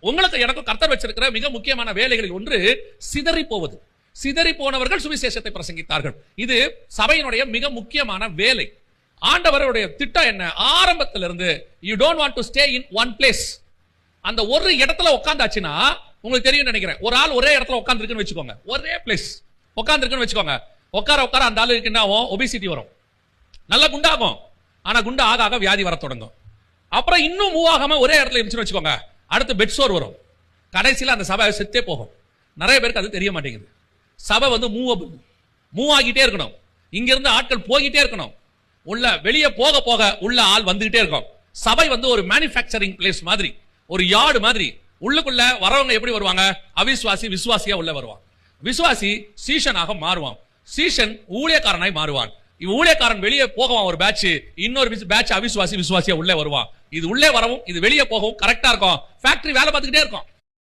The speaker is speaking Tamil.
உங்களுக்கு எனக்கும் கர்த்தர் வச்சிருக்கிற மிக முக்கியமான வேலைகளில் ஒன்று சிதறி போவது. சிதறி போனவர்கள் சுவிசேஷத்தை பிரசங்கித்தார்கள். இது சபையினுடைய மிக முக்கியமான வேலை. ஆண்டவருடைய திட்டம் என்ன? ஆரம்பத்திலிருந்து you don't want to stay in one place. அந்த ஒரு இடத்துல உட்கார்ந்தாச்சுன்னா உங்களுக்கு தெரியும் நினைக்கிறேன். ஒரு ஆள் ஒரே இடத்துல உட்கார்ந்து இருக்குன்னு வச்சுக்கோங்க, ஒரே பிளேஸ் உட்கார்ந்து இருக்குன்னு வச்சுக்கோங்க. உட்கார அந்த ஆளுக்கு என்ன ஆகும்? ஒபிசிட்டி வரும், நல்லா குண்டாகும். ஆனா குண்டா ஆக ஆக வியாதி வர தொடங்கும். அப்புறம் இன்னும் மூவ் ஆகாம ஒரே இடத்துல இருந்துச்சுன்னு வச்சுக்கோங்க, அடுத்து பெட் சோர் வரும். கடைசியில் அந்த சபை செத்தே போகும். நிறைய பேருக்கு அது தெரிய மாட்டேங்குது. சபை மூவபிள், மூவ் ஆகிட்டே இருக்கணும். இங்க இருந்து ஆட்கள் போகிட்டே இருக்கணும். உள்ள வெளியே போக போக உள்ள ஆள் வந்துகிட்டே இருக்கும். சபை ஒரு மேனுஃபேக்சரிங் பிளேஸ் மாதிரி, ஒரு யார்டு மாதிரி. உள்ளுக்குள்ள வரவங்க எப்படி வருவாங்க? அவிசுவாசி விசுவாசியா உள்ள வருவான். விசுவாசி சீஷனாக மாறுவான். சீஷன் ஊழியக்காரனாய் மாறுவான். ஊழியக்காரன் வெளியே போகவான் ஒரு பேட்ச், இன்னொரு பேட்ச் அவிசுவாசி விசுவாசியா உள்ளே வருவான். இது உள்ளே வரவும் இது வெளியே போகவும் கரெக்டா இருக்கும். ஃபேக்டரி வேலை பார்த்துக்கிட்டே இருக்கும்.